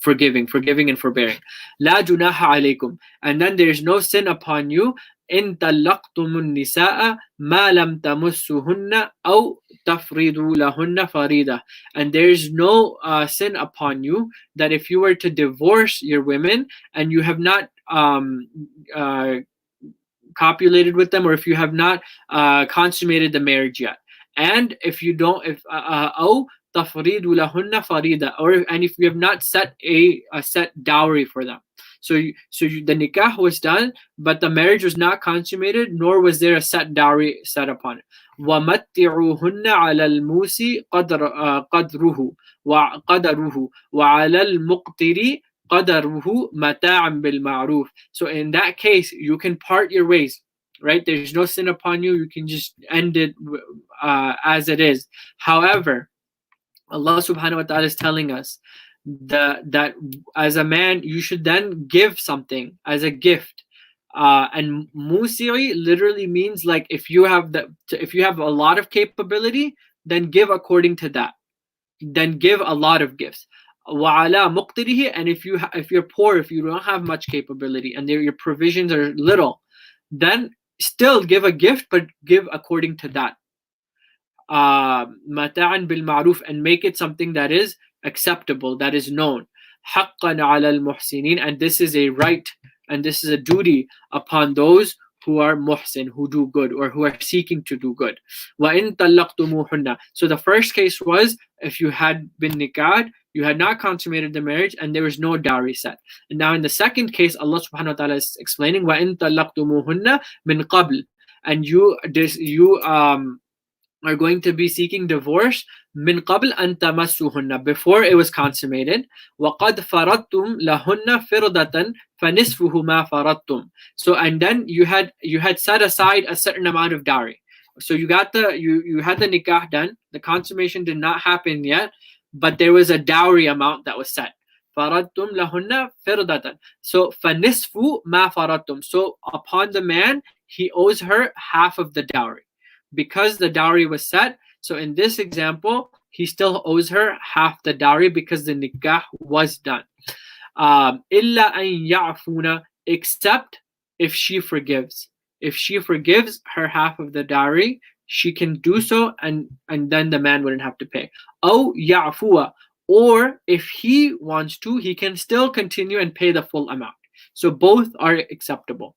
forgiving and forbearing. La junaha alaykum. And then there is no sin upon you. In talaqtumun nisaa ma lam tamussuhunna aw tafridu lahunna farida. And there is no sin upon you that if you were to divorce your women and you have not copulated with them, or if you have not consummated the marriage yet, and if you don't, أو تفريض لهن فريضة, and if you have not set a set dowry for them. So the nikah was done, but the marriage was not consummated, nor was there a set dowry set upon it. وَمَتِّعُوهُنَّ عَلَى الْمُوسِي قَدْرُهُ وَعَلَى الْمُقْتِرِ قَدَرُهُ مَتَاعًا بِالْمَعْرُوفِ. So in that case, you can part your ways, right? There's no sin upon you. You can just end it as it is. However, Allah subhanahu wa ta'ala is telling us that as a man, you should then give something as a gift. And musiri literally means like if you have a lot of capability, then give according to that. Then give a lot of gifts. وَعَلَى مُقْتِرِهِ, and if you're poor, if you don't have much capability and your provisions are little, then still give a gift, but give according to that. مَتَاعًا بِالْمَعْرُوفِ, and make it something that is acceptable, that is known. حَقًّا عَلَى الْمُحْسِنِينَ, and this is a right and this is a duty upon those who are muhsin, who do good, or who are seeking to do good. وَإِن طَلَّقْتُمُوهُنَّ. So the first case was if you had been nikahd You had not consummated the marriage and there was no dowry set. And now in the second case, Allah subhanahu wa ta'ala is explaining, وَإِن طَلَّقْتُمُوهُنَّ مِن قَبْلِ, and you are going to be seeking divorce min qabl an tamassuhunna, before it was consummated. وَقَدْ فَرَضْتُمْ لَهُنَّ فِرْضَةً فَنِصْفُهُ مَا فَرَضْتُمْ. So, and then you had set aside a certain amount of dowry. So you had the nikah done, the consummation did not happen yet, but there was a dowry amount that was set. فَرَضْتُمْ لَهُنَّ فِرْضَةً. So فَنِصْفُ مَا فَرَضْتُمْ. So upon the man, he owes her half of the dowry. Because the dowry was set, so in this example, he still owes her half the dowry because the nikah was done. إِلَّا أَن يَعْفُونَ, except if she forgives. If she forgives her half of the dowry, she can do so, and then the man wouldn't have to pay. أَوْ يَعْفُوَ, or if he wants to, he can still continue and pay the full amount. So both are acceptable.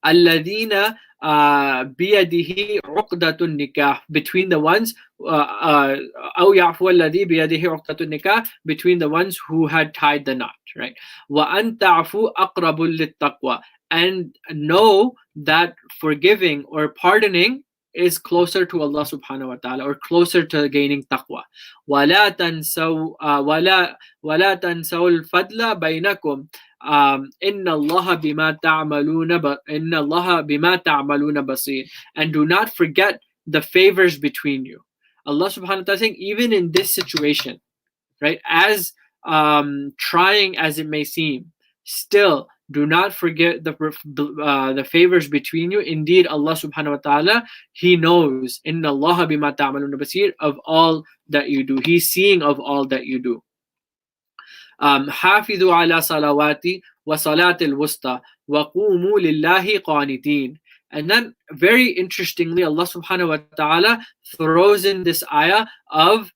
الَّذِينَ بِيَدِهِ عُقْدَةُ النِّكَاحِ, between the ones أَوْ يَعْفُوَ الَّذِي بِيَدِهِ عُقْدَةُ النِّكَاحِ, between the ones who had tied the knot, right? وَأَن تَعْفُوا أَقْرَبُ لِلتَّقْوَى, and know that forgiving or pardoning is closer to Allah subhanahu wa ta'ala, or closer to gaining taqwa. وَلَا تَنْسَوْا الْفَضْلَ بَيْنَكُمْ إِنَّ اللَّهَ بِمَا تَعْمَلُونَ بَصِيرٌ, and do not forget the favors between you. Allah subhanahu wa ta'ala is saying, even in this situation, right, as trying as it may seem, still do not forget the favors between you. Indeed, Allah subhanahu wa ta'ala, He knows, إِنَّ اللَّهَ بِمَا تَعْمَلُونَ بَصِيرٌ, of all that you do. He's seeing of all that you do. حافظوا على صلواتي وصلاة الوسطى وقوموا لله قانتين. And then very interestingly, Allah subhanahu wa ta'ala throws in this ayah of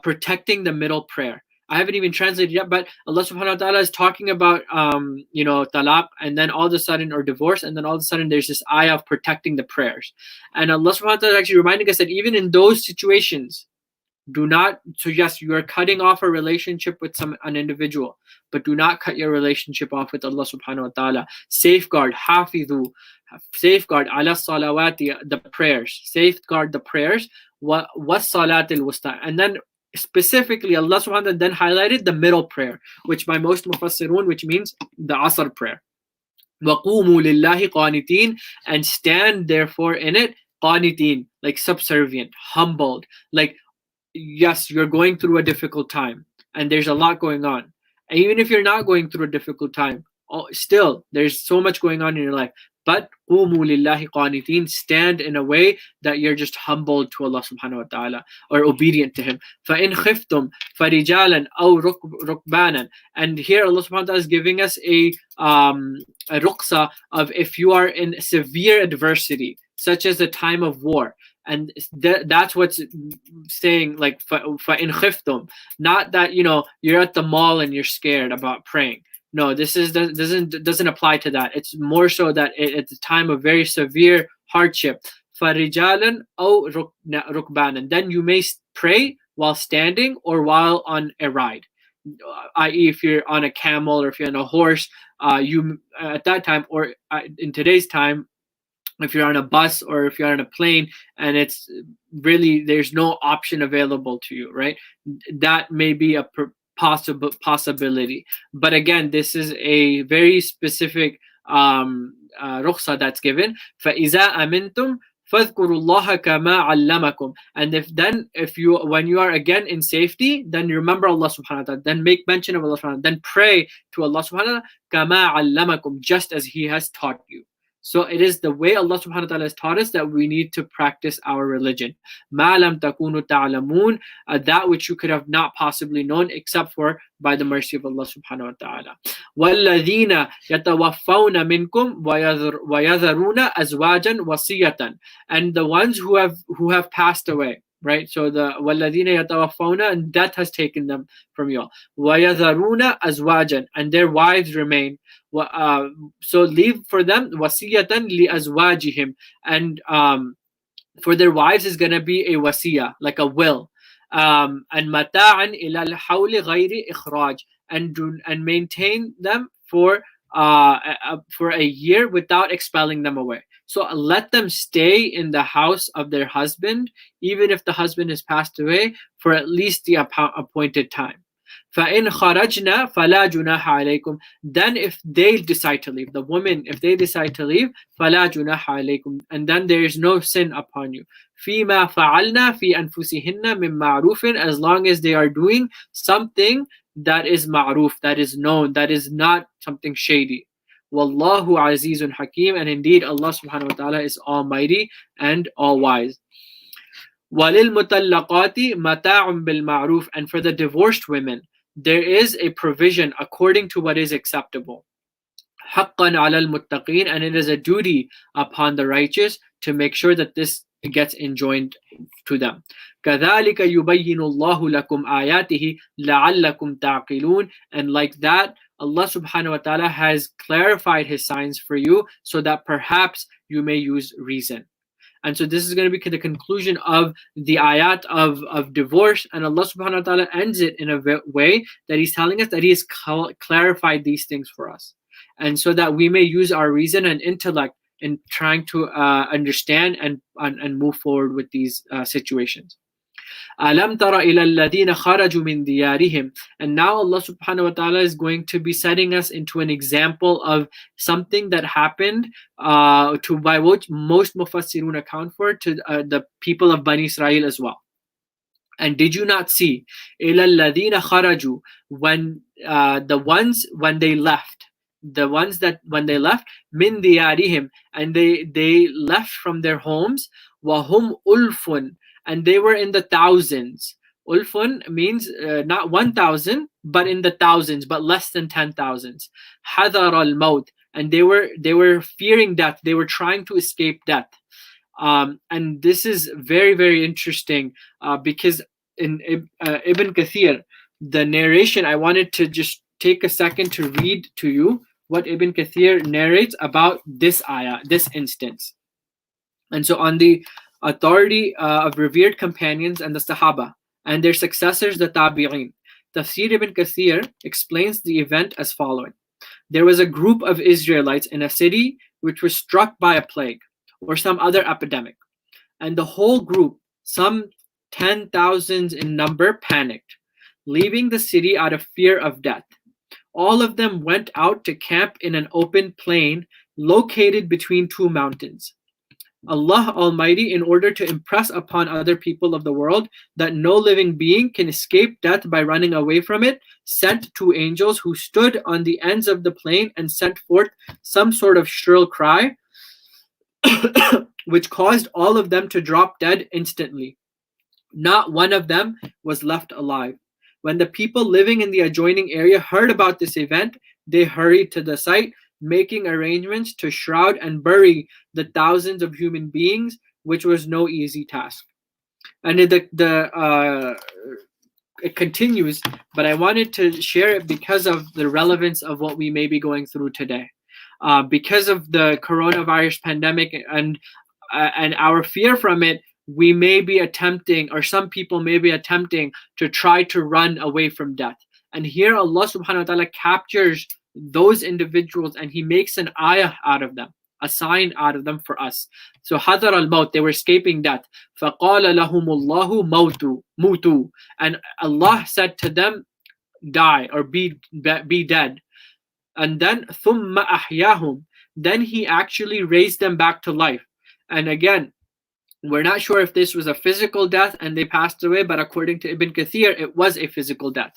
protecting the middle prayer. I haven't even translated yet, but Allah subhanahu wa ta'ala is talking about talaq, and then all of a sudden, or divorce, and then all of a sudden there's this ayah of protecting the prayers. And Allah subhanahu wa ta'ala is actually reminding us that even in those situations, do not, so yes, you are cutting off a relationship with an individual, but do not cut your relationship off with Allah subhanahu wa ta'ala. Safeguard, hafidhu, safeguard ala salawati, the prayers, safeguard the prayers, was salatil wusta. And then specifically, Allah subhanahu wa ta'ala then highlighted the middle prayer, which by most mufassirun, which means the asr prayer. وَقُومُوا لِلَّهِ قَانِتِينَ, and stand therefore in it, qanitin, like subservient, humbled, like, yes, you're going through a difficult time and there's a lot going on. And even if you're not going through a difficult time, still there's so much going on in your life. But قُومُوا لِلَّهِ قَانِتِينَ, stand in a way that you're just humbled to Allah subhanahu wa ta'ala, or obedient to Him. فَإِنْ خِفْتُمْ فَرِجَالًا أَوْ رُكْبَانًا. And here Allah subhanahu wa ta'ala is giving us a ruqsa of if you are in severe adversity, such as the time of war. And that's what's saying, like, فَإِنْ خِفْتُمْ, not that, you're at the mall and you're scared about praying. No, doesn't apply to that. It's more so that at the time of very severe hardship, فَرِجَالًا أَوْ رُكْبَانًا, then you may pray while standing or while on a ride, i.e. if you're on a camel or if you're on a horse, you at that time, or in today's time, if you're on a bus or if you're on a plane and it's really, there's no option available to you, right? That may be a possibility. But again, this is a very specific rukhsa that's given. فَإِذَا أَمِنْتُمْ فَاذْكُرُوا اللَّهَ كَمَا عَلَّمَكُمْ. And when you are again in safety, then remember Allah subhanahu wa ta'ala, then make mention of Allah subhanahu wa ta'ala, then pray to Allah subhanahu wa ta'ala, كَمَا عَلَّمَكُمْ, just as He has taught you. So it is the way Allah subhanahu wa ta'ala has taught us that we need to practice our religion. مَا لَمْ تَكُونُوا تَعْلَمُونَ, that which you could have not possibly known except for by the mercy of Allah subhanahu wa ta'ala. وَالَّذِينَ يَتَوَفَّوْنَ مِنْكُمْ وَيَذَرُونَ أَزْوَاجًا وَصِيَّةً, and the ones who have passed away, right? So the وَالَّذِينَ يَتَوَفَّوْنَ, and death has taken them from you all. وَيَذَرُونَ أَزْوَاجًا, and their wives remain. So leave for them wasiyatan li azwajihim, and for their wives is going to be a wasiya, like a will. and mata'an ila al-hawli ghayri ikhraj, and maintain them for a year without expelling them away. So let them stay in the house of their husband, even if the husband has passed away, for at least the appointed time. فَإِنْ خَرَجْنَا فَلَا جُنَاحَ عَلَيْكُمْ. Then if they decide to leave, the women, if they decide to leave, فَلَا جُنَاحَ عَلَيْكُمْ, and then there is no sin upon you. فِيمَا فَعَلْنَا فِي أَنفُسِهِنَّ مِن مَعْرُوفٍ, as long as they are doing something that is ma'ruf, that is known, that is not something shady. Wallahu azizun hakim, and indeed Allah subhanahu wa ta'ala is almighty and all wise. Walil mutallaqati mata'un bil ma'ruf, and for the divorced women there is a provision according to what is acceptable. Haqqan 'alal muttaqin, and it is a duty upon the righteous to make sure that this gets enjoined to them. كَذَلِكَ يُبَيِّنُ اللَّهُ لَكُمْ آيَاتِهِ لَعَلَّكُمْ تَعْقِلُونَ, and like that Allah subhanahu wa ta'ala has clarified his signs for you so that perhaps you may use reason. And so this is going to be the conclusion of the ayat of divorce, and Allah subhanahu wa ta'ala ends it in a way that he's telling us that he has clarified these things for us, and so that we may use our reason and intellect in trying to understand and move forward with these situations. Alam tara ila alladhina kharaju min diyarihim, and now Allah subhanahu wa ta'ala is going to be setting us into an example of something that happened to, by what most mufassirun account for, to the people of Bani Israel as well. And did you not see ila alladhina kharaju, when the ones when they left, the ones that when they left, min diyarihim, and they left from their homes, wahum ulfun, and they were in the thousands. Ulfun means not 1,000, but in the thousands, but less than 10,000s. Hadar al-maut, and they were fearing death. They were trying to escape death. And this is very, very interesting because in Ibn Kathir, the narration, I wanted to just take a second to read to you what Ibn Kathir narrates about this ayah, this instance. And so on the authority of revered companions and the Sahaba and their successors, the Tabi'in, Tafseer Ibn Kathir explains the event as following. There was a group of Israelites in a city which was struck by a plague or some other epidemic, and the whole group, some 10,000 in number, panicked, leaving the city out of fear of death. All of them went out to camp in an open plain located between two mountains. Allah Almighty, in order to impress upon other people of the world that no living being can escape death by running away from it, sent two angels who stood on the ends of the plain and sent forth some sort of shrill cry, which caused all of them to drop dead instantly. Not one of them was left alive. When the people living in the adjoining area heard about this event, they hurried to the site, making arrangements to shroud and bury the thousands of human beings, which was no easy task. And it continues, but I wanted to share it because of the relevance of what we may be going through today. Because of the coronavirus pandemic and our fear from it, we may be attempting, or some people may be attempting, to try to run away from death. And here Allah subhanahu wa ta'ala captures those individuals and he makes an ayah out of them, a sign out of them for us. So hadar al-maut, they were escaping death. فَقَالَ لَهُمُ اللَّهُ مُوتُوا, and Allah said to them, die or be dead. And then ثُمَّ أَحْيَاهُمْ, then he actually raised them back to life. And again, we're not sure if this was a physical death and they passed away, but according to Ibn Kathir, it was a physical death.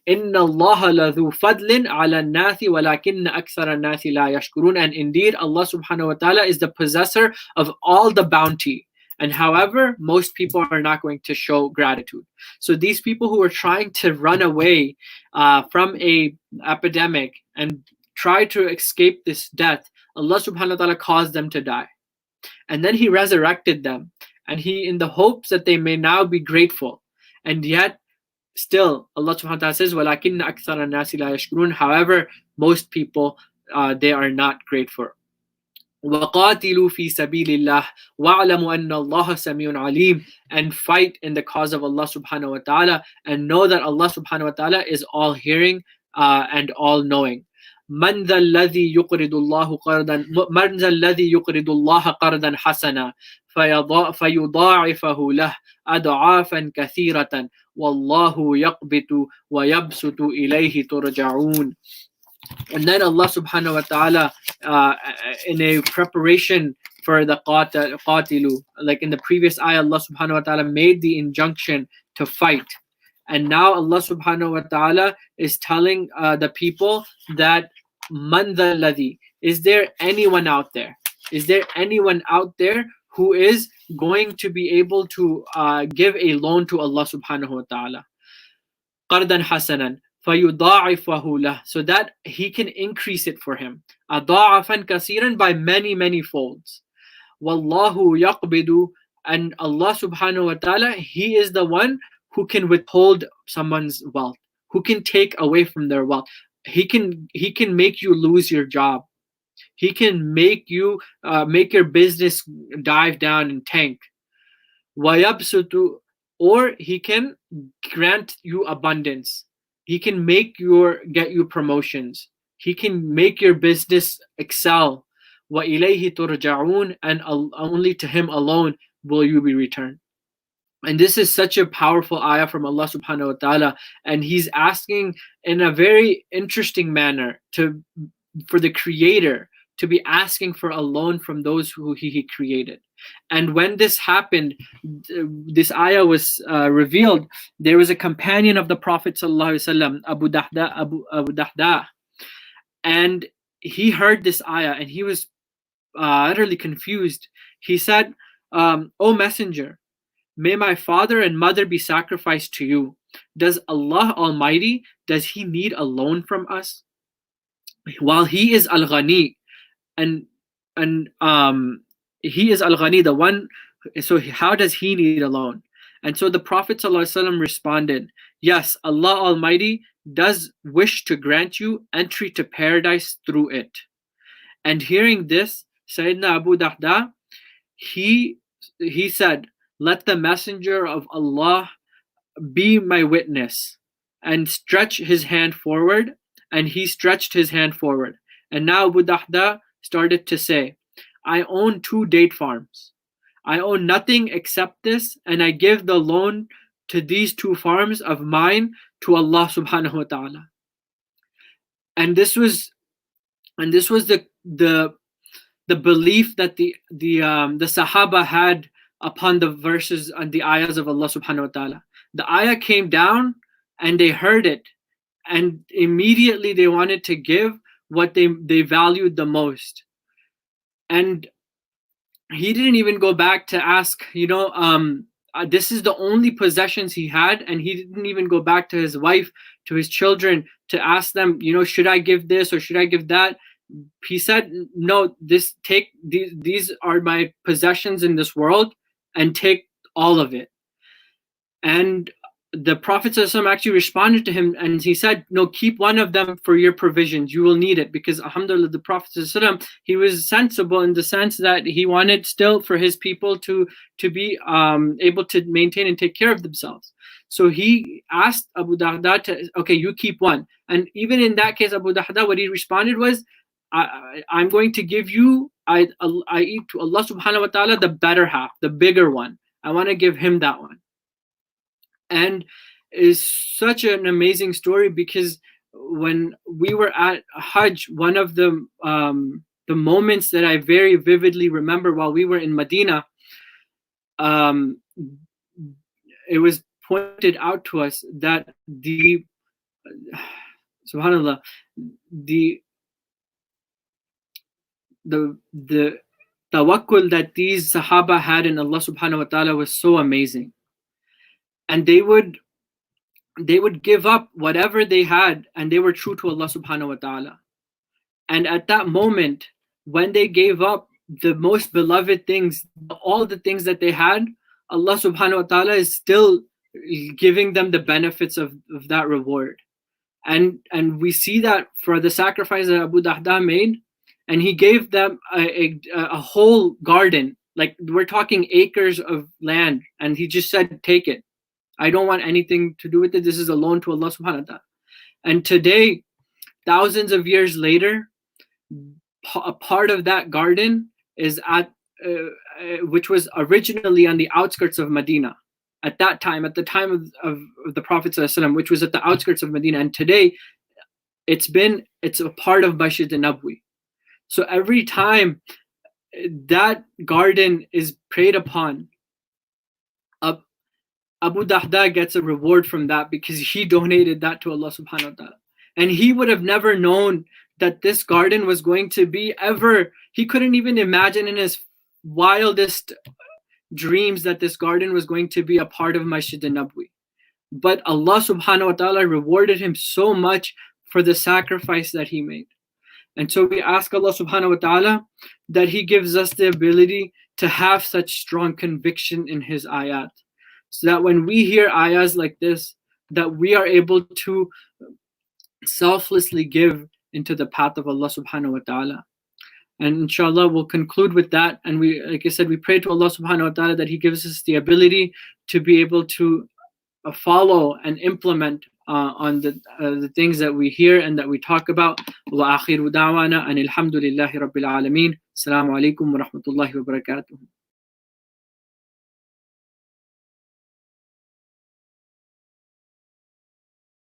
إِنَّ اللَّهَ لَذُو فَضْلٍ عَلَى النَّاسِ وَلَكِنَّ أَكْثَرَ النَّاسِ لَا يَشْكُرُونَ, and indeed Allah subhanahu wa ta'ala is the possessor of all the bounty. And however, most people are not going to show gratitude. So these people who were trying to run away from a epidemic and try to escape this death, Allah subhanahu wa ta'ala caused them to die. And then he resurrected them, and he, in the hopes that they may now be grateful. And yet still Allah subhanahu wa ta'ala says, وَلَكِنَّ أَكْثَرَ النَّاسِ لَا يَشْكُرُونَ, however, most people they are not grateful. وَقَاتِلُوا فِي سَبِيلِ اللَّهِ وَاعْلَمُوا أَنَّ اللَّهَ سَمِيعٌ عَلِيمٌ, and fight in the cause of Allah subhanahu wa ta'ala, and know that Allah subhanahu wa ta'ala is all hearing and all knowing. من ذا الذي يقرض الله قرضا من ذا الذي يقرض الله قرضا حسنا فيضاعفه له أضعافا كثيرة والله يقبض ويبسط إليه ترجعون. And then Allah subhanahu wa ta'ala, in a preparation for the qatilu, like in the previous ayah, Allah subhanahu wa ta'ala made the injunction to fight. And now Allah subhanahu wa ta'ala is telling the people that man dha alladhi, is there anyone out there? Is there anyone out there who is going to be able to give a loan to Allah subhanahu wa ta'ala? Qardan hasanan فَيُضَاعِفَهُ لَهُ, so that he can increase it for him. أَضَاعَفًا كَثِيرًا, by many, many folds. وَاللَّهُ يَقْبِضُ, and Allah subhanahu wa ta'ala, He is the one who can withhold someone's wealth, who can take away from their wealth. He can make you lose your job. He can make you make your business dive down and tank. وَيَبْسُطُ, or He can grant you abundance. He can get you promotions. He can make your business excel. وَإِلَيْهِ تُرْجَعُونَ, and only to Him alone will you be returned. And this is such a powerful ayah from Allah subhanahu wa ta'ala. And He's asking in a very interesting manner for the Creator to be asking for a loan from those who He created. And when this happened, this ayah was revealed. There was a companion of the Prophet sallallahu alaihi wasallam, Abu Dahda, and he heard this ayah and he was utterly confused. He said, "O Messenger, may my father and mother be sacrificed to you. Does Allah Almighty, does He need a loan from us? While He is Al-Ghani, and He is Al-Ghani, the one, so how does He need a loan?" And so the Prophet ﷺ responded, "Yes, Allah Almighty does wish to grant you entry to paradise through it." And hearing this, Sayyidina Abu Dahda, he said, "Let the Messenger of Allah be my witness," and stretch his hand forward. And he stretched his hand forward. And now Abu Dahda started to say, "I own 2 date farms. I own nothing except this, and I give the loan to these 2 farms of mine to Allah subhanahu wa ta'ala." And this was the belief that the Sahaba had upon the verses and the ayahs of Allah subhanahu wa ta'ala. The ayah came down and they heard it, and immediately they wanted to give what they valued the most. And he didn't even go back to ask, this is the only possessions he had, and he didn't even go back to his wife, to his children, to ask them, should I give this or should I give that? He said, "No, these are my possessions in this world, and take all of it." And the Prophet ﷺ actually responded to him, and he said, "No, keep one of them for your provisions. You will need it." Because alhamdulillah, the Prophet ﷺ, he was sensible in the sense that he wanted still for his people to be able to maintain and take care of themselves. So he asked Abu Dahda to, "Okay, you keep one." And even in that case, Abu Dahda, what he responded was, I'm going to give you, I eat to Allah subhanahu wa ta'ala the better half, the bigger one. I want to give Him that one. And it's such an amazing story, because when we were at Hajj, one of the moments that I very vividly remember while we were in Medina, it was pointed out to us that subhanallah, the tawakkul that these Sahaba had in Allah subhanahu wa ta'ala was so amazing. And they would give up whatever they had, and they were true to Allah subhanahu wa ta'ala. And at that moment, when they gave up the most beloved things, all the things that they had, Allah subhanahu wa ta'ala is still giving them the benefits of that reward. And we see that for the sacrifice that Abu Dahda made. and he gave them a whole garden, like we're talking acres of land, and he just said, take it. I don't want anything to do with it. This is a loan to Allah subhanahu wa ta'ala. And today, thousands of years later, a part of that garden is which was originally on the outskirts of Medina at that time, at the time of the Prophet ﷺ, which was at the outskirts of Medina. And today, it's a part of Masjid al-Nabwi. So every time that garden is prayed upon, Abu Dahda gets a reward from that, because he donated that to Allah subhanahu wa ta'ala. And he would have never known that this garden was going to be ever. He couldn't even imagine in his wildest dreams that this garden was going to be a part of Masjid al-Nabwi. But Allah subhanahu wa ta'ala rewarded him so much for the sacrifice that he made. And so we ask Allah subhanahu wa ta'ala that he gives us the ability to have such strong conviction in his ayat, so that when we hear ayahs like this, that we are able to selflessly give into the path of Allah subhanahu wa ta'ala. And inshallah, we'll conclude with that. And we, like I said, we pray to Allah subhanahu wa ta'ala that he gives us the ability to be able to follow and implement on the things that we hear and that we talk about. Wa akhiru da'wana anil hamdulillahi rabbil alameen. Assalamu alaikum wa rahmatullahi wa barakatuh.